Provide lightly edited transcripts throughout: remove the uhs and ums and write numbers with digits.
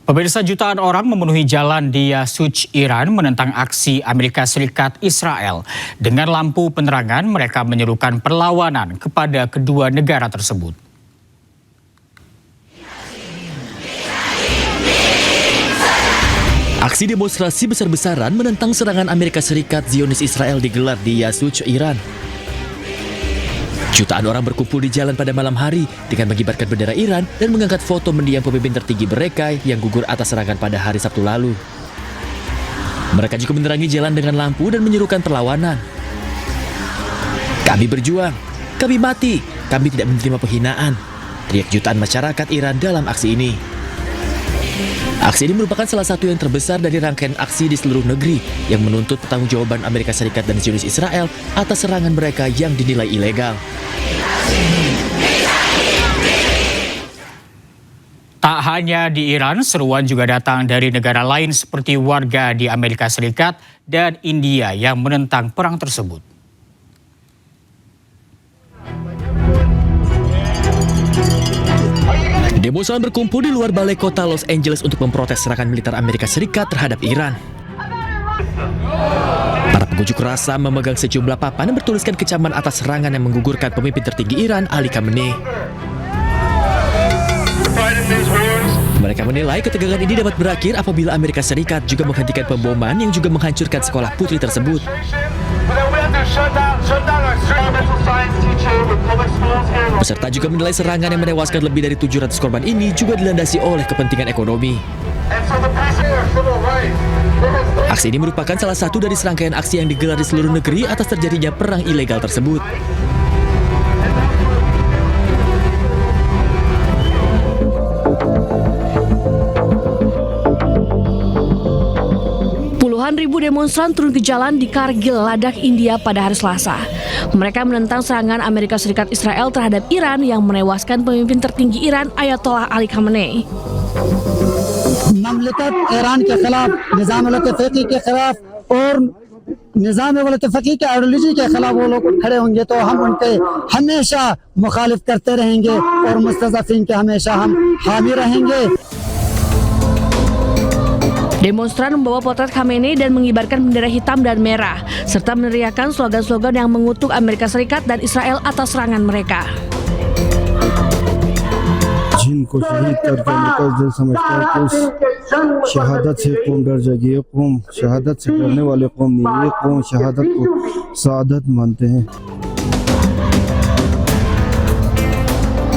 Pemirsa, jutaan orang memenuhi jalan di Yasuj, Iran menentang aksi Amerika Serikat Israel. Dengan lampu penerangan, mereka menyerukan perlawanan kepada kedua negara tersebut. Aksi demonstrasi besar-besaran menentang serangan Amerika Serikat Zionis Israel digelar di Yasuj, Iran. Jutaan orang berkumpul di jalan pada malam hari dengan mengibarkan bendera Iran dan mengangkat foto mendiang pemimpin tertinggi mereka yang gugur atas serangan pada hari Sabtu lalu. Mereka juga menerangi jalan dengan lampu dan menyerukan perlawanan. "Kami berjuang, kami mati, kami tidak menerima penghinaan," teriak jutaan masyarakat Iran dalam aksi ini. Aksi ini merupakan salah satu yang terbesar dari rangkaian aksi di seluruh negeri yang menuntut pertanggungjawaban Amerika Serikat dan Zionis Israel atas serangan mereka yang dinilai ilegal. Tak hanya di Iran, seruan juga datang dari negara lain seperti warga di Amerika Serikat dan India yang menentang perang tersebut. Demonstran berkumpul di luar balai kota Los Angeles untuk memprotes serangan militer Amerika Serikat terhadap Iran. Para pengunjuk rasa memegang sejumlah papan yang bertuliskan kecaman atas serangan yang menggugurkan pemimpin tertinggi Iran, Ali Khamenei. Mereka menilai ketegangan ini dapat berakhir apabila Amerika Serikat juga menghentikan pemboman yang juga menghancurkan sekolah putri tersebut. Peserta juga menilai serangan yang menewaskan lebih dari 700 korban ini juga dilandasi oleh kepentingan ekonomi. Aksi ini merupakan salah satu dari serangkaian aksi yang digelar di seluruh negeri atas terjadinya perang ilegal tersebut. Puluhan ribu demonstran turun ke jalan di Kargil, Ladakh, India pada hari Selasa. Mereka menentang serangan Amerika Serikat Israel terhadap Iran yang menewaskan pemimpin tertinggi Iran, Ayatollah Ali Khamenei. مملکت ایران के खिलाफ निजाम वतफ़क़ी के खिलाफ और निजाम वतफ़क़ी के आइडियोलॉजी के खिलाफ वो लोग खड़े होंगे तो हम उनके हमेशा मुखालिफ करते रहेंगे और मुस्तज़फ़ीन के हमेशा हम हामी रहेंगे. Demonstran membawa potret Khamenei dan mengibarkan bendera hitam dan merah, serta meneriakkan slogan-slogan yang mengutuk Amerika Serikat dan Israel atas serangan mereka. जिनको शहीद करके निकल दिल समझता है कि उस शहादत से कौम डर जाएगी। ये कौम शहादत से डरने वाले कौम नहीं, ये कौम शहादत को सआदत मानते हैं।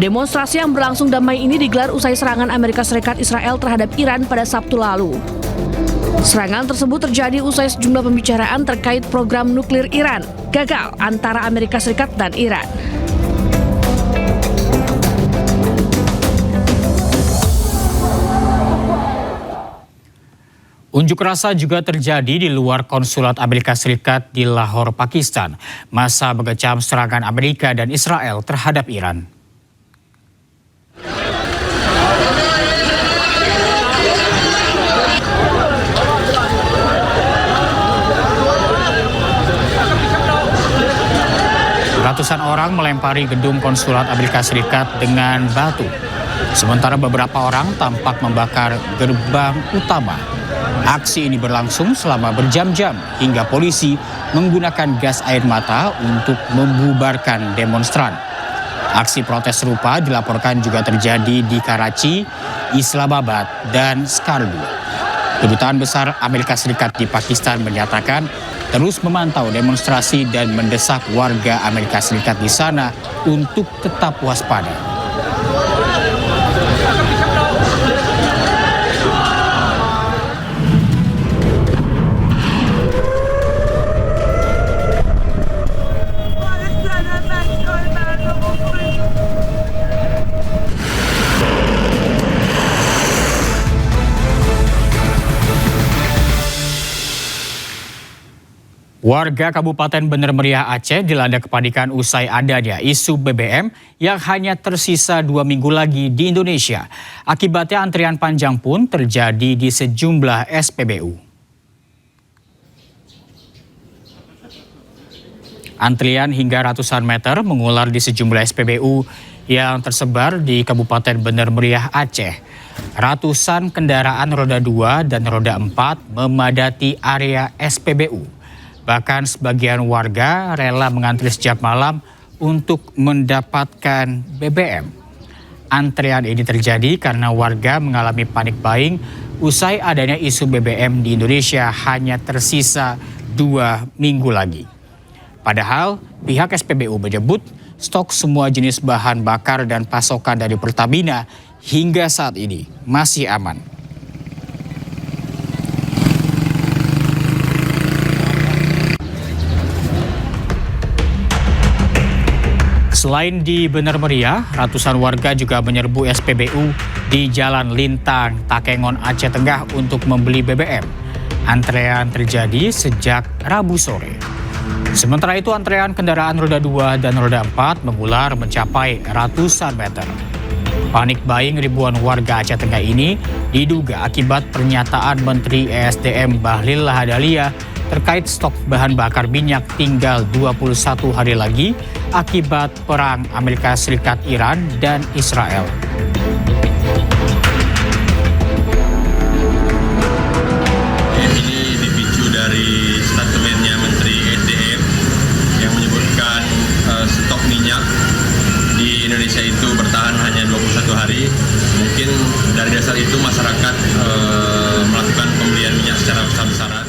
Demonstrasi yang berlangsung damai ini digelar usai serangan Amerika Serikat Israel terhadap Iran pada Sabtu lalu. Serangan tersebut terjadi usai sejumlah pembicaraan terkait program nuklir Iran gagal antara Amerika Serikat dan Iran. Unjuk rasa juga terjadi di luar konsulat Amerika Serikat di Lahore, Pakistan. Massa mengecam serangan Amerika dan Israel terhadap Iran. Ratusan orang melempari gedung konsulat Amerika Serikat dengan batu. Sementara beberapa orang tampak membakar gerbang utama. Aksi ini berlangsung selama berjam-jam hingga polisi menggunakan gas air mata untuk membubarkan demonstran. Aksi protes serupa dilaporkan juga terjadi di Karachi, Islamabad, dan Skardu. Kedutaan Besar Amerika Serikat di Pakistan menyatakan terus memantau demonstrasi dan mendesak warga Amerika Serikat di sana untuk tetap waspada. Warga Kabupaten Bener Meriah Aceh dilanda kepanikan usai adanya isu BBM yang hanya tersisa 2 minggu lagi di Indonesia. Akibatnya antrian panjang pun terjadi di sejumlah SPBU. Antrian hingga ratusan meter mengular di sejumlah SPBU yang tersebar di Kabupaten Bener Meriah Aceh. Ratusan kendaraan roda 2 dan roda 4 memadati area SPBU. Bahkan sebagian warga rela mengantri sejak malam untuk mendapatkan BBM. Antrean ini terjadi karena warga mengalami panik buying usai adanya isu BBM di Indonesia hanya tersisa 2 minggu lagi. Padahal pihak SPBU menyebut stok semua jenis bahan bakar dan pasokan dari Pertamina hingga saat ini masih aman. Selain di Bener Meriah, ratusan warga juga menyerbu SPBU di Jalan Lintang, Takengon, Aceh Tengah untuk membeli BBM. Antrean terjadi sejak Rabu sore. Sementara itu antrean kendaraan roda 2 dan roda 4 mengular mencapai ratusan meter. Panik buying ribuan warga Aceh Tengah ini diduga akibat pernyataan Menteri ESDM Bahlil Lahadalia terkait stok bahan bakar minyak tinggal 21 hari lagi akibat perang Amerika Serikat, Iran, dan Israel. Ini dipicu dari statementnya Menteri ESDM yang menyebutkan stok minyak di Indonesia itu bertahan hanya 21 hari. Mungkin dari dasar itu masyarakat melakukan pembelian minyak secara besar-besaran.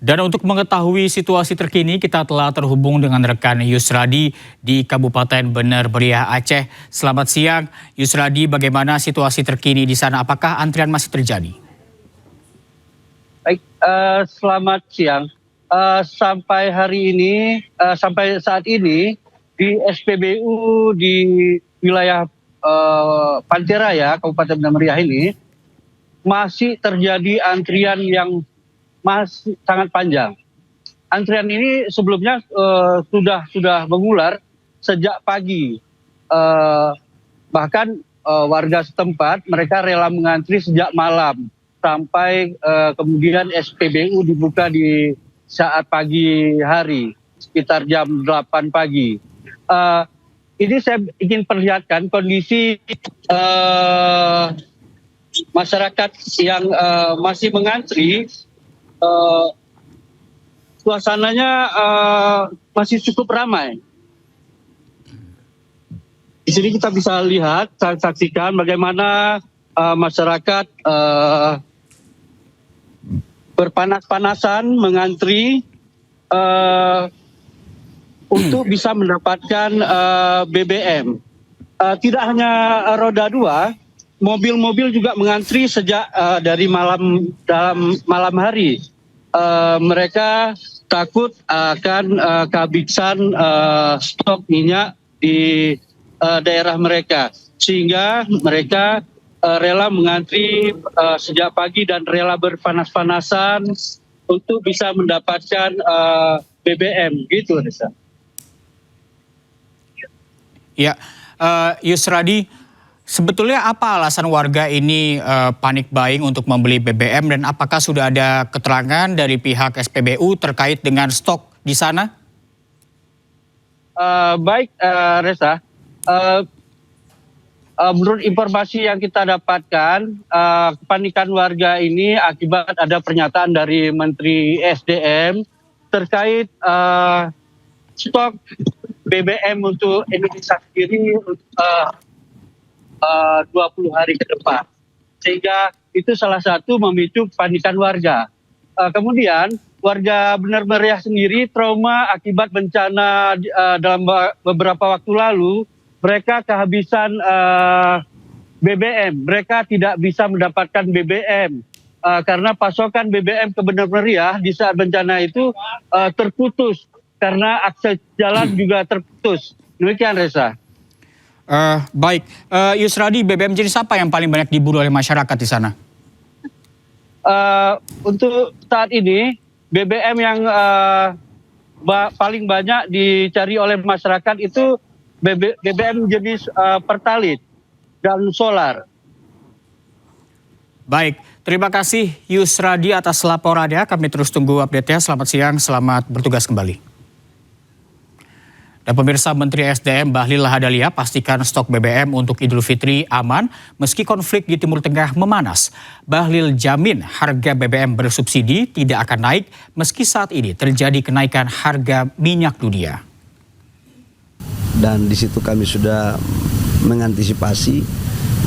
Dan untuk mengetahui situasi terkini, kita telah terhubung dengan rekan Yusradi di Kabupaten Bener Meriah, Aceh. Selamat siang, Yusradi. Bagaimana situasi terkini di sana? Apakah antrian masih terjadi? Baik, selamat siang. Sampai hari ini, sampai saat ini di SPBU di wilayah Pantai Raya, Kabupaten Bener Meriah ini masih terjadi antrian yang masih sangat panjang. Antrian ini sebelumnya sudah mengular sejak pagi. Bahkan warga setempat mereka rela mengantri sejak malam sampai kemudian SPBU dibuka di saat pagi hari sekitar jam 8 pagi. Ini saya ingin perlihatkan kondisi masyarakat yang masih mengantri. Suasananya masih cukup ramai. Di sini kita bisa lihat, saksikan bagaimana masyarakat berpanas-panasan mengantri untuk bisa mendapatkan BBM. Tidak hanya roda 2, mobil-mobil juga mengantri sejak dari dalam malam hari. Mereka takut akan kehabisan stok minyak di daerah mereka, sehingga mereka rela mengantri sejak pagi dan rela berpanas-panasan untuk bisa mendapatkan BBM, gitu, Reza. Ya, Yusradi, sebetulnya apa alasan warga ini panik buying untuk membeli BBM dan apakah sudah ada keterangan dari pihak SPBU terkait dengan stok di sana? Baik, Reza. Menurut informasi yang kita dapatkan, kepanikan warga ini akibat ada pernyataan dari Menteri SDM terkait stok BBM untuk Indonesia sendiri 20 hari ke depan. Sehingga itu salah satu memicu kepanikan warga. Kemudian warga Bener Meriah sendiri trauma akibat bencana dalam beberapa waktu lalu. Mereka kehabisan BBM. Mereka tidak bisa mendapatkan BBM. Karena pasokan BBM ke Bener Meriah di saat bencana itu terputus. Karena akses jalan juga terputus. Demikian, Reza. Baik, Yusradi, BBM jenis apa yang paling banyak diburu oleh masyarakat di sana? Untuk saat ini BBM yang paling banyak dicari oleh masyarakat itu BBM jenis Pertalite dan solar. Baik, terima kasih Yusradi atas laporannya. Kami terus tunggu update-nya. Selamat siang, selamat bertugas kembali. Dan pemirsa, Menteri SDM Bahlil Lahadalia pastikan stok BBM untuk Idul Fitri aman meski konflik di Timur Tengah memanas. Bahlil jamin harga BBM bersubsidi tidak akan naik meski saat ini terjadi kenaikan harga minyak dunia. Dan di situ kami sudah mengantisipasi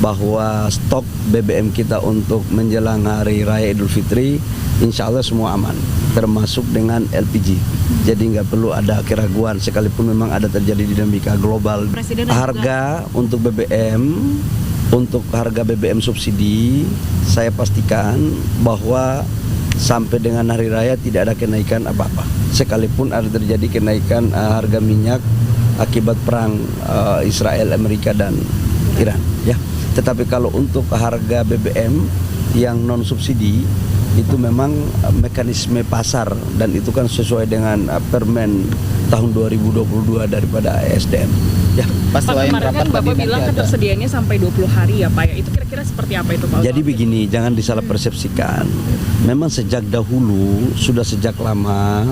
bahwa stok BBM kita untuk menjelang Hari Raya Idul Fitri insya Allah semua aman, termasuk dengan LPG. Jadi nggak perlu ada keraguan sekalipun memang ada terjadi dinamika global. Harga untuk BBM, untuk harga BBM subsidi, saya pastikan bahwa sampai dengan Hari Raya tidak ada kenaikan apa-apa. Sekalipun ada terjadi kenaikan harga minyak akibat perang Israel, Amerika, dan Iran. Ya. Tetapi kalau untuk harga BBM yang non subsidi itu memang mekanisme pasar dan itu kan sesuai dengan Permen tahun 2022 daripada SDM. Ya. Pak, kemarin kan Bapak bilang ketersediaannya sampai 20 hari ya Pak ya. Itu kira-kira seperti apa itu Pak? Jadi begini, jangan disalah persepsikan. Memang sejak dahulu, sudah sejak lama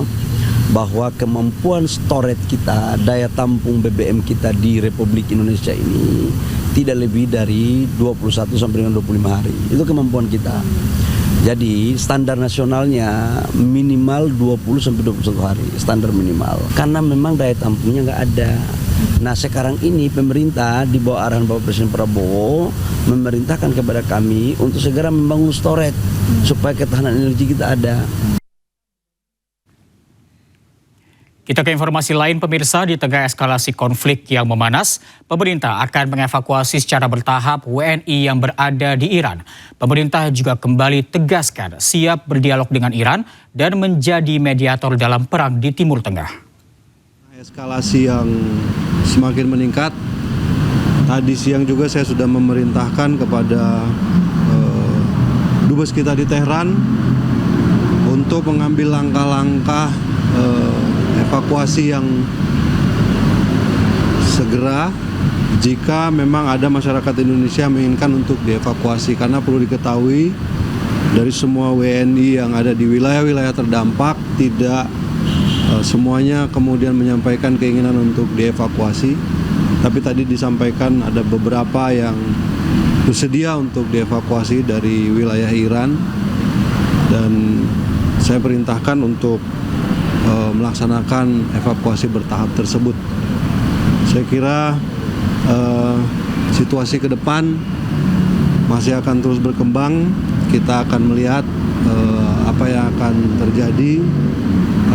bahwa kemampuan storage kita, daya tampung BBM kita di Republik Indonesia ini tidak lebih dari 21 sampai dengan 25 hari. Itu kemampuan kita. Jadi standar nasionalnya minimal 20 sampai 21 hari, standar minimal. Karena memang daya tampungnya nggak ada. Nah sekarang ini pemerintah di bawah arahan Bapak Presiden Prabowo memerintahkan kepada kami untuk segera membangun storage supaya ketahanan energi kita ada. Kita ke informasi lain, pemirsa. Di tengah eskalasi konflik yang memanas, pemerintah akan mengevakuasi secara bertahap WNI yang berada di Iran. Pemerintah juga kembali tegaskan siap berdialog dengan Iran dan menjadi mediator dalam perang di Timur Tengah. Eskalasi yang semakin meningkat, tadi siang juga saya sudah memerintahkan kepada dubes kita di Tehran untuk mengambil langkah-langkah evakuasi yang segera jika memang ada masyarakat Indonesia menginginkan untuk dievakuasi, karena perlu diketahui dari semua WNI yang ada di wilayah-wilayah terdampak tidak semuanya kemudian menyampaikan keinginan untuk dievakuasi, tapi tadi disampaikan ada beberapa yang bersedia untuk dievakuasi dari wilayah Iran dan saya perintahkan untuk melaksanakan evakuasi bertahap tersebut. Saya kira situasi ke depan masih akan terus berkembang. Kita akan melihat apa yang akan terjadi.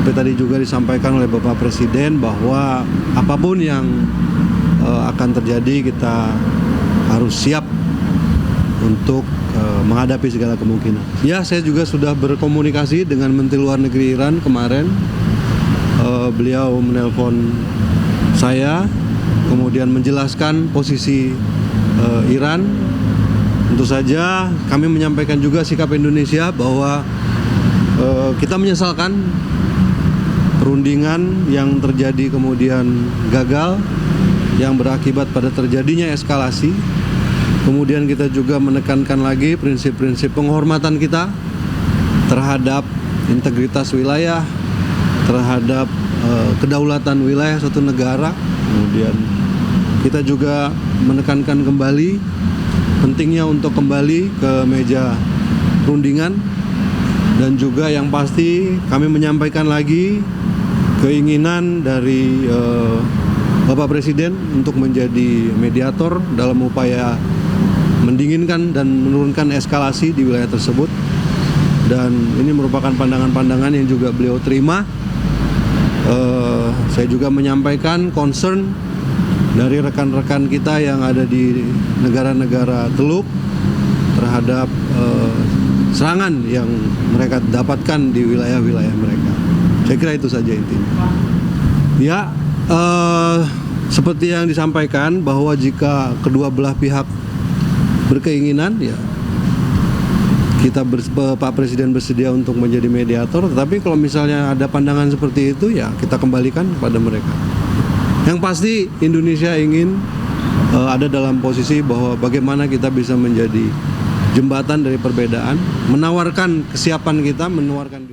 Tapi tadi juga disampaikan oleh Bapak Presiden bahwa apapun yang akan terjadi kita harus siap untuk menghadapi segala kemungkinan. Ya, saya juga sudah berkomunikasi dengan Menteri Luar Negeri Iran kemarin. Beliau menelpon saya, kemudian menjelaskan posisi Iran. Tentu saja kami menyampaikan juga sikap Indonesia bahwa kita menyesalkan perundingan yang terjadi kemudian gagal, yang berakibat pada terjadinya eskalasi. Kemudian kita juga menekankan lagi prinsip-prinsip penghormatan kita terhadap integritas wilayah, terhadap kedaulatan wilayah suatu negara. Kemudian kita juga menekankan kembali pentingnya untuk kembali ke meja perundingan, dan juga yang pasti kami menyampaikan lagi keinginan dari Bapak Presiden untuk menjadi mediator dalam upaya mendinginkan dan menurunkan eskalasi di wilayah tersebut. Dan ini merupakan pandangan-pandangan yang juga beliau terima. Saya juga menyampaikan concern dari rekan-rekan kita yang ada di negara-negara Teluk terhadap serangan yang mereka dapatkan di wilayah-wilayah mereka. Saya kira itu saja intinya. Ya, seperti yang disampaikan bahwa jika kedua belah pihak berkeinginan, ya Pak Presiden bersedia untuk menjadi mediator. Tetapi kalau misalnya ada pandangan seperti itu, ya kita kembalikan kepada mereka. Yang pasti Indonesia ingin ada dalam posisi bahwa bagaimana kita bisa menjadi jembatan dari perbedaan, menawarkan kesiapan kita, menawarkan